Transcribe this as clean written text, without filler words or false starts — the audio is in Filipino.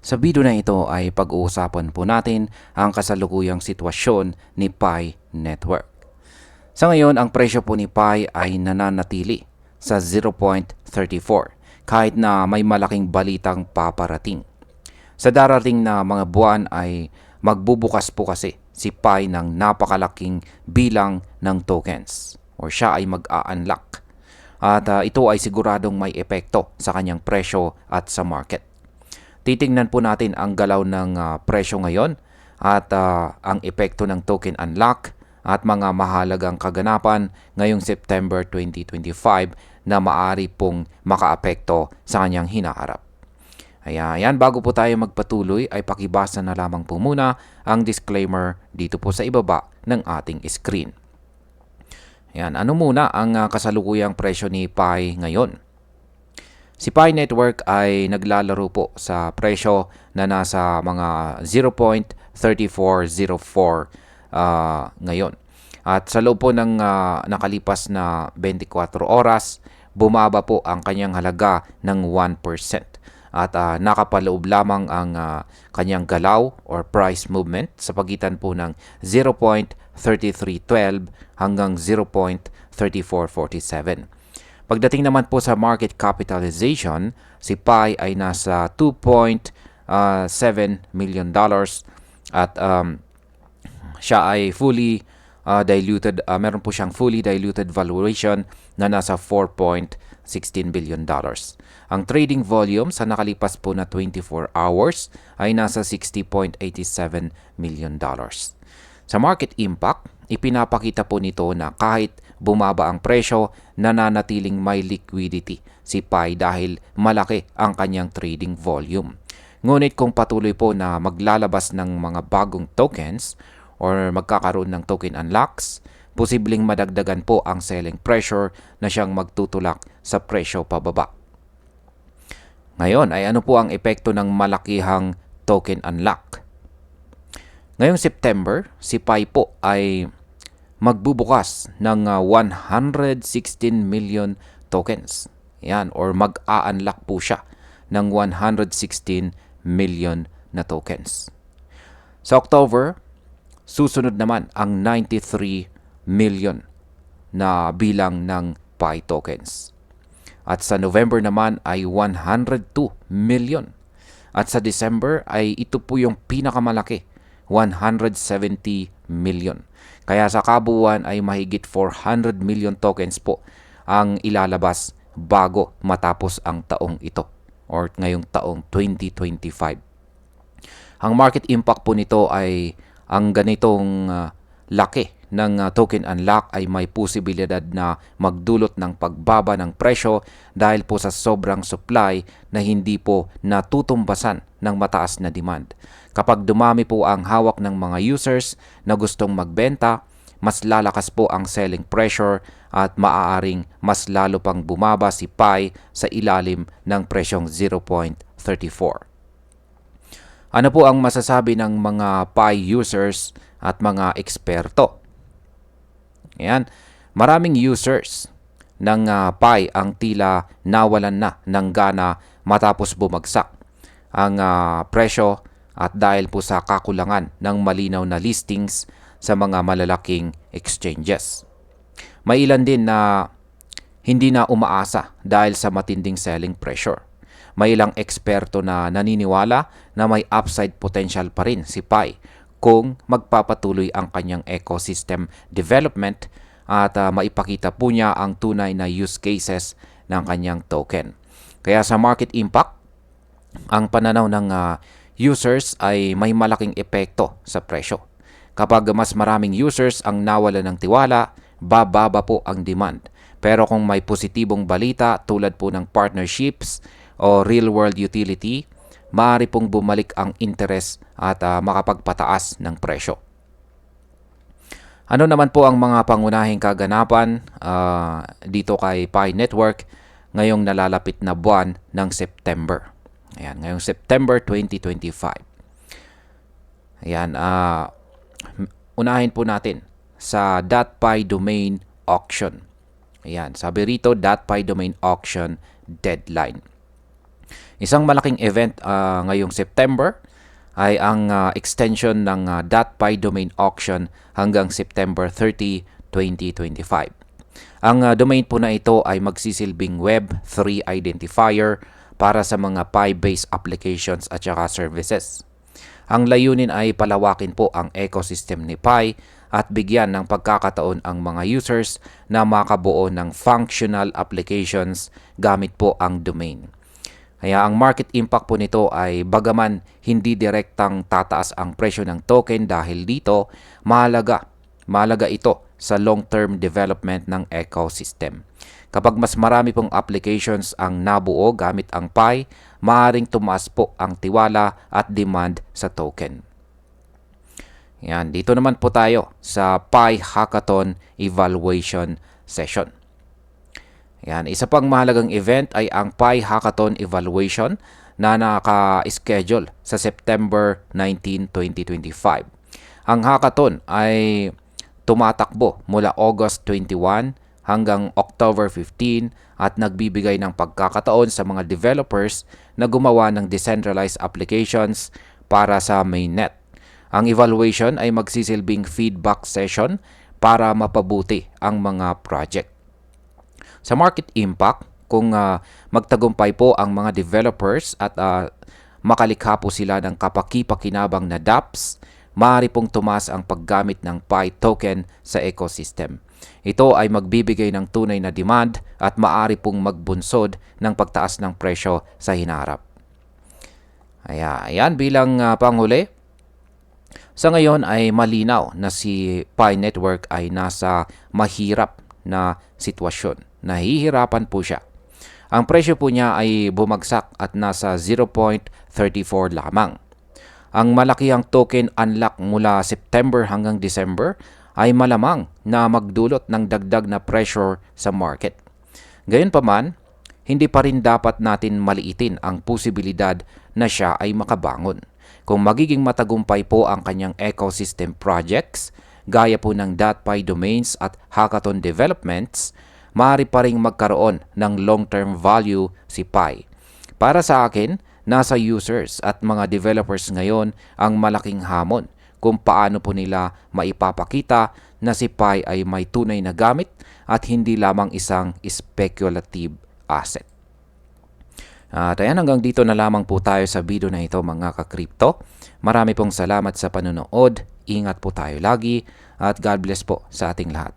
Sa video na ito ay pag-uusapan po natin ang kasalukuyang sitwasyon ni Pi Network. Sa ngayon, ang presyo po ni Pi ay nananatili sa 0.34 kahit na may malaking balitang paparating. Sa darating na mga buwan ay magbubukas po kasi si Pi ng napakalaking bilang ng tokens o siya ay mag-a-unlock. At ito ay siguradong may epekto sa kanyang presyo at sa market. Titingnan po natin ang galaw ng presyo ngayon at ang epekto ng token unlock at mga mahalagang kaganapan ngayong September 2025 na maaari pong makaapekto sa kanyang hinaharap. Ayan, bago po tayo magpatuloy ay pakibasa na lamang po muna ang disclaimer dito po sa ibaba ng ating screen. Ayan, ano muna ang kasalukuyang presyo ni Pi ngayon? Si Pi Network ay naglalaro po sa presyo na nasa mga 0.3404 ngayon. At sa loob po ng nakalipas na 24 oras, bumaba po ang kanyang halaga ng 1%. At nakapaloob lamang ang kanyang galaw or price movement sa pagitan po ng 0.3312 hanggang 0.3447. Pagdating naman po sa market capitalization, si Pi ay nasa $2.7 million at siya ay fully diluted, meron po siyang fully diluted valuation na nasa $4.16 billion. Ang trading volume sa nakalipas po na 24 hours ay nasa $60.87 million. Sa market impact, ipinapakita po nito na kahit bumaba ang presyo, nananatiling may liquidity si Pi dahil malaki ang kanyang trading volume. Ngunit kung patuloy po na maglalabas ng mga bagong tokens or magkakaroon ng token unlocks, posibleng madagdagan po ang selling pressure na siyang magtutulak sa presyo pababa. Ngayon ay ano po ang epekto ng malakihang token unlock? Ngayong September, si Pi po ay magbubukas ng 116 million tokens. Yan, or mag-a-unlock po siya ng 116 million na tokens. Sa October, susunod naman ang 93 million na bilang ng Pi tokens. At sa November naman ay 102 million. At sa December ay ito po yung pinakamalaki, 170 million. Kaya sa kabuuan ay mahigit 400 million tokens po ang ilalabas bago matapos ang taong ito or ngayong taong 2025. Ang market impact po nito ay ang ganitong laki ng token unlock ay may posibilidad na magdulot ng pagbaba ng presyo dahil po sa sobrang supply na hindi po natutumbasan ng mataas na demand. Kapag dumami po ang hawak ng mga users na gustong magbenta, mas lalakas po ang selling pressure at maaaring mas lalo pang bumaba si Pi sa ilalim ng presyong 0.34. Ano po ang masasabi ng mga Pi users at mga eksperto? Ayan, maraming users ng Pi ang tila nawalan na ng gana matapos bumagsak ang presyo at dahil po sa kakulangan ng malinaw na listings sa mga malalaking exchanges. May ilan din na hindi na umaasa dahil sa matinding selling pressure. May ilang eksperto na naniniwala na may upside potential pa rin si Pi kung magpapatuloy ang kanyang ecosystem development at maipakita po niya ang tunay na use cases ng kanyang token. Kaya sa market impact, ang pananaw ng users ay may malaking epekto sa presyo. Kapag mas maraming users ang nawala ng tiwala, bababa po ang demand. Pero kung may positibong balita tulad po ng partnerships o real-world utility, maaari pong bumalik ang interest at makapagpataas ng presyo. Ano naman po ang mga pangunahing kaganapan dito kay Pi Network ngayong nalalapit na buwan ng September? Ayan, ngayong September 2025. Ayan, unahin po natin sa .pi domain auction. Ayan, sabi rito, .pi domain auction deadline. Isang malaking event ngayong September ay ang extension ng .py domain auction hanggang September 30, 2025. Ang domain po na ito ay magsisilbing Web3 identifier para sa mga Pi-based applications at saka services. Ang layunin ay palawakin po ang ecosystem ni Pi at bigyan ng pagkakataon ang mga users na makabuo ng functional applications gamit po ang domain. Kaya ang market impact po nito ay bagaman hindi direktang tataas ang presyo ng token dahil dito, mahalaga ito sa long-term development ng ecosystem. Kapag mas marami pong applications ang nabuo gamit ang Pi, maaaring tumaas po ang tiwala at demand sa token. Yan, dito naman po tayo sa Pi Hackathon Evaluation Session. Yan, isa pang mahalagang event ay ang Pi Hackathon Evaluation na naka-schedule sa September 19, 2025. Ang hackathon ay tumatakbo mula August 21 hanggang October 15 at nagbibigay ng pagkakataon sa mga developers na gumawa ng decentralized applications para sa mainnet. Ang evaluation ay magsisilbing feedback session para mapabuti ang mga project. Sa market impact, kung magtagumpay po ang mga developers at makalikha po sila ng kapaki-pakinabang na dApps, maaari pong tumaas ang paggamit ng Pi token sa ecosystem. Ito ay magbibigay ng tunay na demand at maaari pong magbunsod ng pagtaas ng presyo sa hinaharap. Ayan, bilang panghuli, sa ngayon ay malinaw na si Pi Network ay nasa mahirap na sitwasyon. Nahihirapan po siya. Ang presyo po niya ay bumagsak at nasa 0.34 lamang. Ang malakihang token unlock mula September hanggang December ay malamang na magdulot ng dagdag na pressure sa market. Gayunpaman, hindi pa rin dapat natin maliitin ang posibilidad na siya ay makabangon. Kung magiging matagumpay po ang kanyang ecosystem projects, gaya po ng .py domains at hackathon developments, maaari pa ring magkaroon ng long-term value si Pi. Para sa akin, nasa users at mga developers ngayon ang malaking hamon kung paano po nila maipapakita na si Pi ay may tunay na gamit at hindi lamang isang speculative asset. At ayan, hanggang dito na lamang po tayo sa video na ito mga ka-crypto. Marami pong salamat sa panonood. Ingat po tayo lagi at God bless po sa ating lahat.